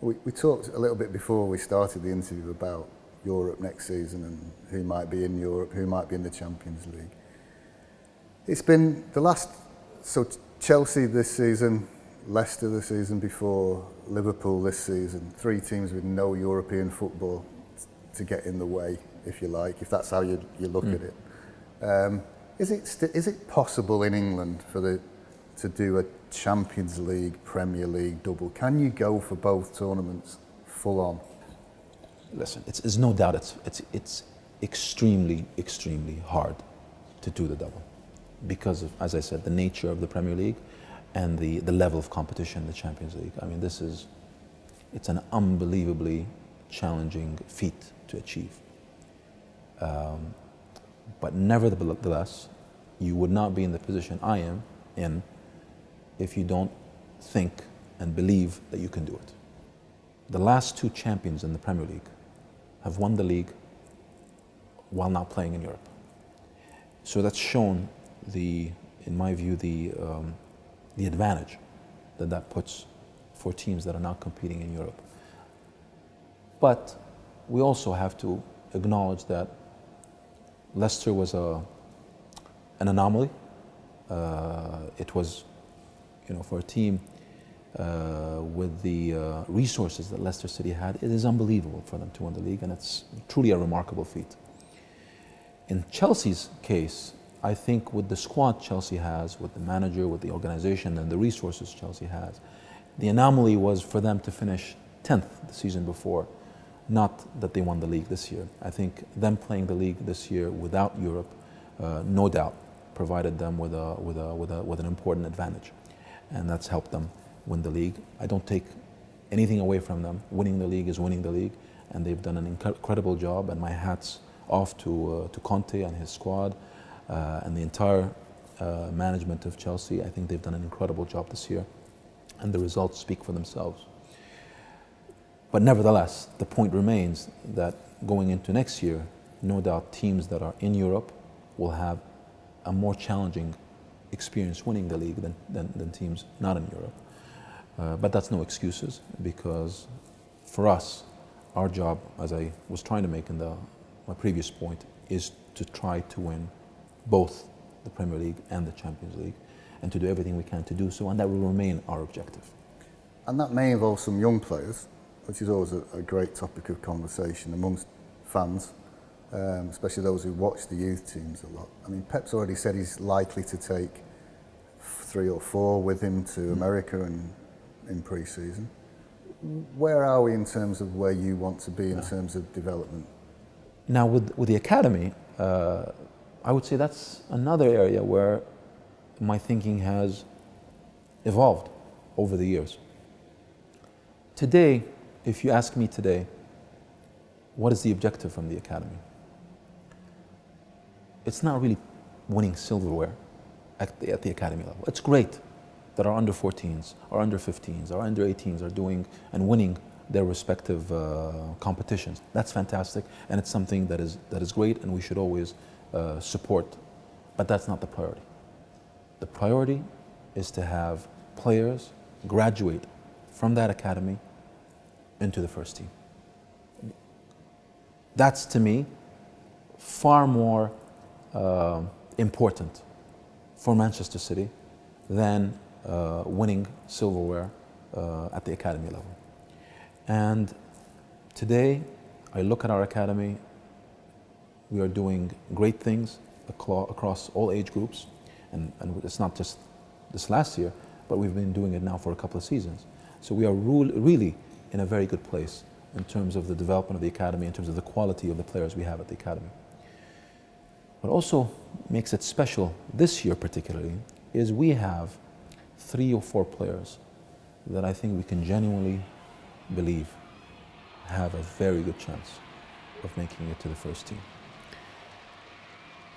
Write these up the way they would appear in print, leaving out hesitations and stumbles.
We talked a little bit before we started the interview about Europe next season and who might be in Europe, who might be in the Champions League. It's been the last, so Chelsea this season, Leicester the season before, Liverpool this season, three teams with no European football to get in the way, if you like, if that's how you look at it. Is it possible in England to do a Champions League, Premier League double? Can you go for both tournaments full on? Listen, it's no doubt it's extremely hard to do the double because of, as I said, the nature of the Premier League and the level of competition in the Champions League. I mean, it's an unbelievably challenging feat to achieve. But nevertheless, you would not be in the position I am in if you don't think and believe that you can do it. The last two champions in the Premier League have won the league while not playing in Europe. So that's shown in my view, the advantage that puts for teams that are not competing in Europe. But we also have to acknowledge that Leicester was an anomaly. It was, for a team with the resources that Leicester City had, it is unbelievable for them to win the league, and it's truly a remarkable feat. In Chelsea's case, I think with the squad Chelsea has, with the manager, with the organization and the resources Chelsea has, the anomaly was for them to finish 10th the season before, not that they won the league this year. I think them playing the league this year without Europe, no doubt, provided them with an important advantage, and that's helped them win the league. I don't take anything away from them. Winning the league is winning the league, and they've done an incredible job, and my hat's off to Conte and his squad and the entire management of Chelsea. I think they've done an incredible job this year, and the results speak for themselves. But nevertheless, the point remains that going into next year, no doubt teams that are in Europe will have a more challenging experience winning the league than teams not in Europe. But that's no excuses, because for us, our job, as I was trying to make in my previous point, is to try to win both the Premier League and the Champions League, and to do everything we can to do so, and that will remain our objective. And that may involve some young players, which is always a great topic of conversation amongst fans, especially those who watch the youth teams a lot. I mean, Pep's already said he's likely to take 3 or 4 with him to America and in pre-season. Where are we in terms of where you want to be in terms of development? Now, with the academy, I would say that's another area where my thinking has evolved over the years. Today, if you ask me today, what is the objective from the academy? It's not really winning silverware at the academy level. It's great that our under 14s, our under 15s, our under 18s are doing and winning their respective competitions. That's fantastic, and it's something that is great, and we should always support. But that's not the priority. The priority is to have players graduate from that academy into the first team. That's, to me, far more important for Manchester City than winning silverware at the academy level. And today, I look at our academy, we are doing great things across all age groups, and it's not just this last year, but we've been doing it now for a couple of seasons. So we are really in a very good place in terms of the development of the academy, in terms of the quality of the players we have at the academy. What also makes it special this year particularly is we have 3 or 4 players that I think we can genuinely believe have a very good chance of making it to the first team.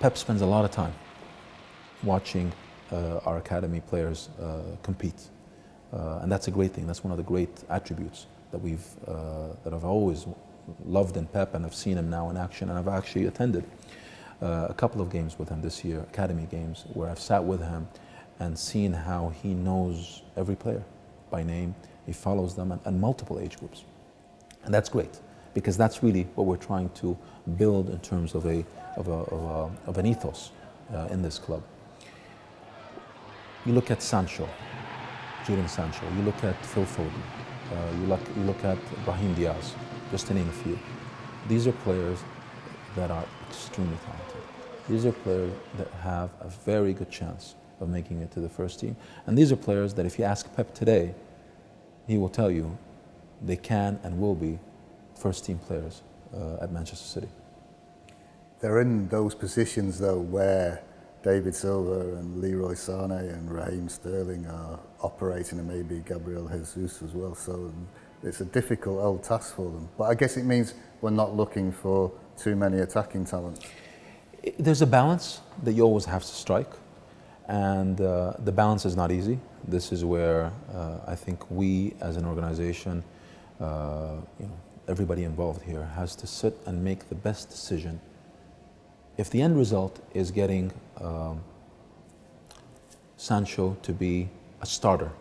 Pep spends a lot of time watching our academy players compete, and that's a great thing. That's one of the great attributes that I've always loved in Pep, and I've seen him now in action, and I've actually attended a couple of games with him this year, academy games, where I've sat with him and seen how he knows every player by name, He follows them at multiple age groups. And that's great, because that's really what we're trying to build in terms of an ethos in this club. You look at Sancho, Jadon Sancho, you look at Phil Foden, you look at Brahim Diaz, just to name a few. These are players that are extremely talented. These are players that have a very good chance of making it to the first team. And these are players that if you ask Pep today, he will tell you they can and will be first team players at Manchester City. They're in those positions though where David Silva and Leroy Sané and Raheem Sterling are operating, and maybe Gabriel Jesus as well. So it's a difficult old task for them. But I guess it means we're not looking for too many attacking talent. There's a balance that you always have to strike, and the balance is not easy. This is where I think we as an organization, everybody involved here has to sit and make the best decision. If the end result is getting Sancho to be a starter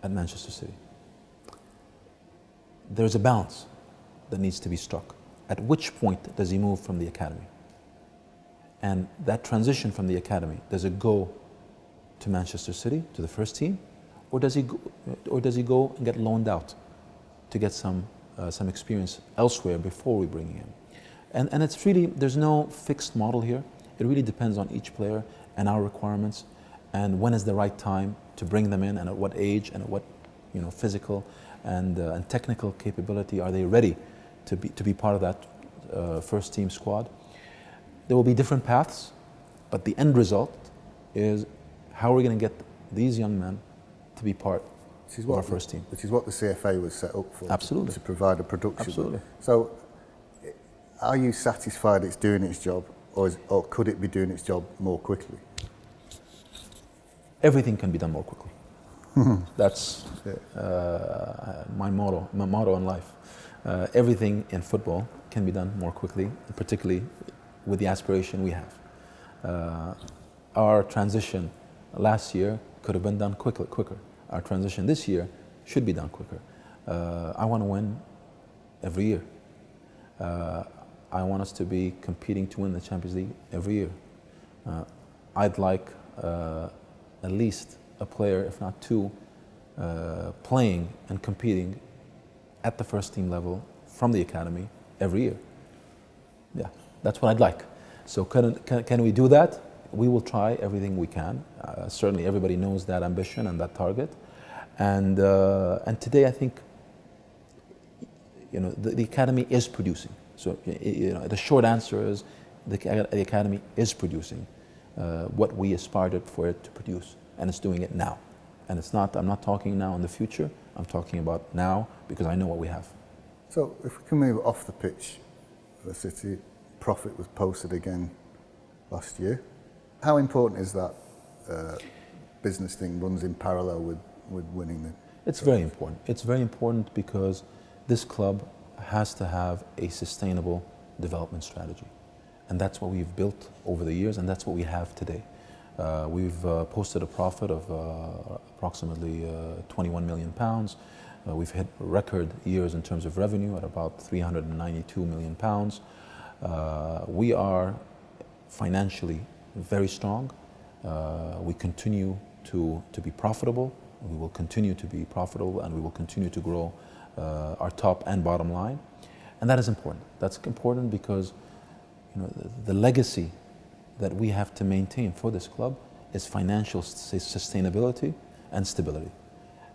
at Manchester City, there's a balance that needs to be struck. At which point does he move from the academy? And that transition from the academy, does it go to Manchester City, to the first team, or does he go and get loaned out to get some experience elsewhere before we bring him in? And it's really, there's no fixed model here. It really depends on each player and our requirements, and when is the right time to bring them in, and at what age, and at what physical and technical capability are they ready to be part of that first team squad. There will be different paths, but the end result is how are we going to get these young men to be part of our first team. Which is what the CFA was set up for. Absolutely. To provide a production. Absolutely. So are you satisfied it's doing its job, or could it be doing its job more quickly? Everything can be done more quickly. That's my motto in life. Everything in football can be done more quickly, particularly with the aspiration we have. Our transition last year could have been done quicker. Our transition this year should be done quicker. I want to win every year. I want us to be competing to win the Champions League every year. I'd like at least a player, if not two, playing and competing at the first team level from the academy every year. Yeah, that's what I'd like. So can we do that? We will try everything we can. Certainly everybody knows that ambition and that target. And today I think the academy is producing. So the short answer is the academy is producing what we aspired for it to produce, and it's doing it now. And I'm not talking now in the future, I'm talking about now, because I know what we have. So if we can move off the pitch, the City profit was posted again last year. How important is that business thing runs in parallel with winning the... It's very important. It's very important because this club has to have a sustainable development strategy. And that's what we've built over the years, and that's what we have today. We've posted a profit of approximately £21 million. We've hit record years in terms of revenue at about £392 million. We are financially very strong. We continue to be profitable. We will continue to be profitable, and we will continue to grow our top and bottom line. And that is important. That's important because the legacy that we have to maintain for this club is financial sustainability and stability.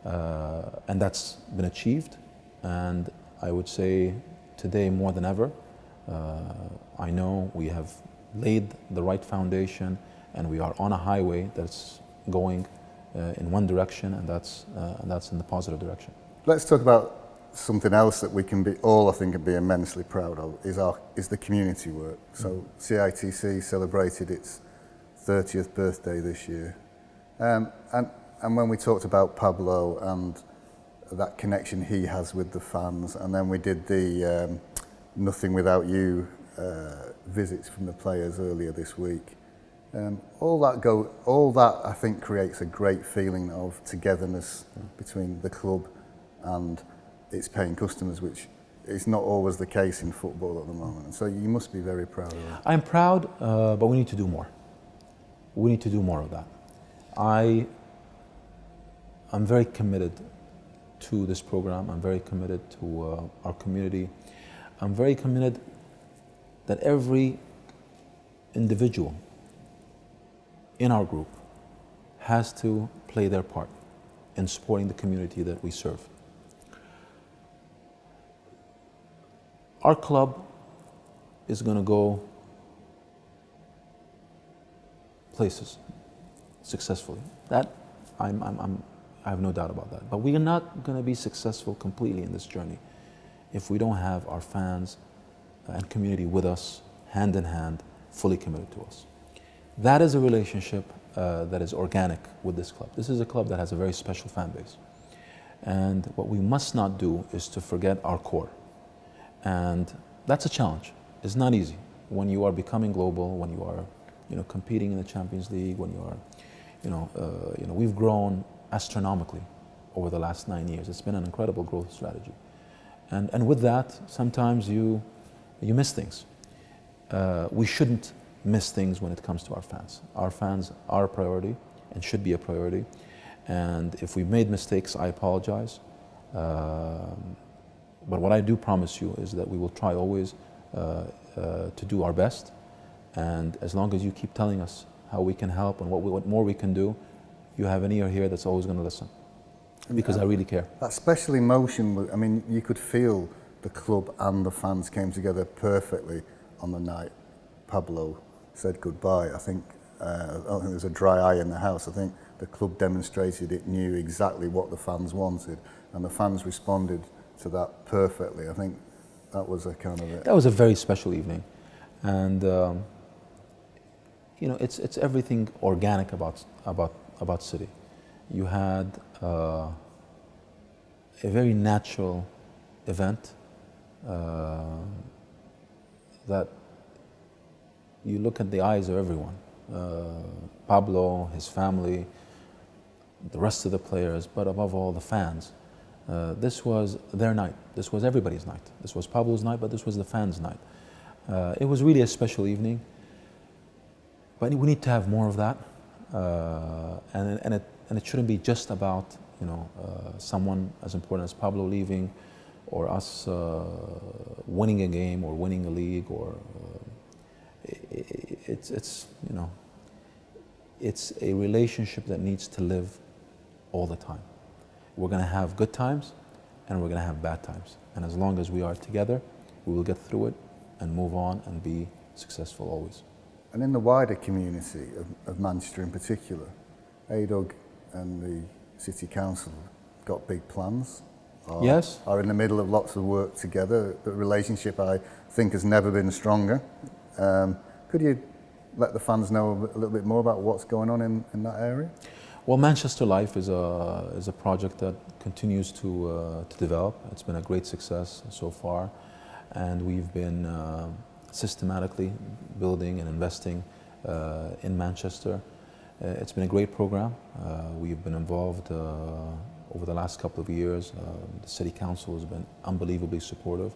And that's been achieved. And I would say today more than ever, I know we have laid the right foundation, and we are on a highway that's going in one direction, and that's in the positive direction. Let's talk about something else that we can I think, be immensely proud of is the community work. So CITC celebrated its 30th birthday this year, and when we talked about Pablo and that connection he has with the fans, and then we did the Nothing Without You visits from the players earlier this week, All that I think creates a great feeling of togetherness between the club and its paying customers, which is not always the case in football at the moment. And so you must be very proud of that. I'm proud, but we need to do more. We need to do more of that. I'm very committed to this program. I'm very committed to our community. I'm very committed that every individual in our group has to play their part in supporting the community that we serve. Our club is going to go places successfully. That I have no doubt about that. But we are not going to be successful completely in this journey if we don't have our fans and community with us, hand in hand, fully committed to us. That is a relationship that is organic with this club. This is a club that has a very special fan base. And what we must not do is to forget our core. And that's a challenge. It's not easy. When you are becoming global, when you are competing in the Champions League, when you are, we've grown astronomically over the last 9 years. It's been an incredible growth strategy. And with that, sometimes you miss things. We shouldn't miss things when it comes to our fans. Our fans are a priority and should be a priority. And if we've made mistakes, I apologize. But what I do promise you is that we will try always to do our best. And as long as you keep telling us how we can help and what more we can do, you have an ear here that's always going to listen. Because I really care. That special emotion, I mean, you could feel the club and the fans came together perfectly on the night Pablo said goodbye. I don't think there's a dry eye in the house. I think the club demonstrated it knew exactly what the fans wanted, and the fans responded to that perfectly. I think that was a kind of it. That was a very special evening, and it's everything organic about City. You had a very natural event that you look at the eyes of everyone. Pablo, his family, the rest of the players, but above all the fans. This was their night. This was everybody's night. This was Pablo's night, but this was the fans' night. It was really a special evening, but we need to have more of that. And it shouldn't be just about someone as important as Pablo leaving, or us winning a game or winning a league, or it's a relationship that needs to live all the time. We're going to have good times and we're going to have bad times. And as long as we are together, we will get through it and move on and be successful always. And in the wider community of Manchester in particular, ADUG and the City Council got big plans. Yes. Are in the middle of lots of work together. The relationship, I think, has never been stronger. Could you let the fans know a little bit more about what's going on in that area? Well, Manchester Life is a project that continues to develop. It's been a great success so far, and we've been systematically building and investing in Manchester. It's been a great program. We've been involved over the last couple of years. The City Council has been unbelievably supportive.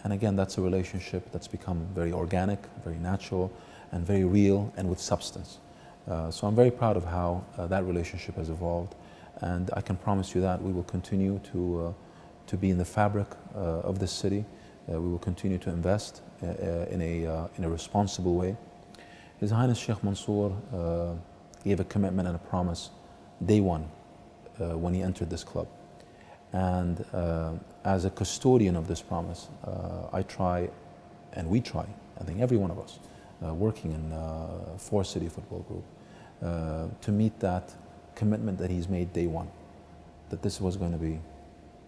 And again, that's a relationship that's become very organic, very natural, and very real and with substance. So I'm very proud of how that relationship has evolved. And I can promise you that we will continue to be in the fabric of this city. We will continue to invest in a responsible way. His Highness Sheikh Mansour gave a commitment and a promise day one when he entered this club. And as a custodian of this promise, I try, and we try, I think every one of us, working in for City Football Group, to meet that commitment that he's made day one, that this was going to be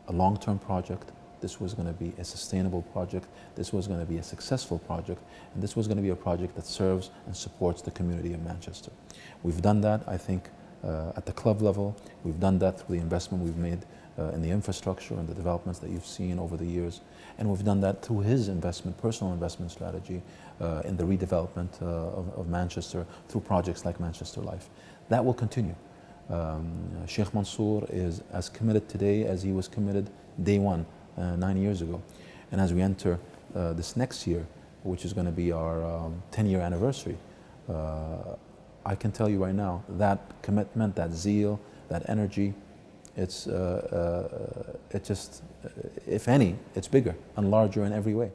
a long-term project, this was going to be a sustainable project, this was going to be a successful project, and this was going to be a project that serves and supports the community of Manchester. We've done that, I think, at the club level. We've done that through the investment we've made in the infrastructure and the developments that you've seen over the years. And we've done that through his personal investment strategy in the redevelopment of Manchester through projects like Manchester Life. That will continue. Sheikh Mansour is as committed today as he was committed day one, 9 years ago. And as we enter this next year, which is going to be our 10-year anniversary, I can tell you right now that commitment, that zeal, that energy, it just, if any, it's bigger and larger in every way.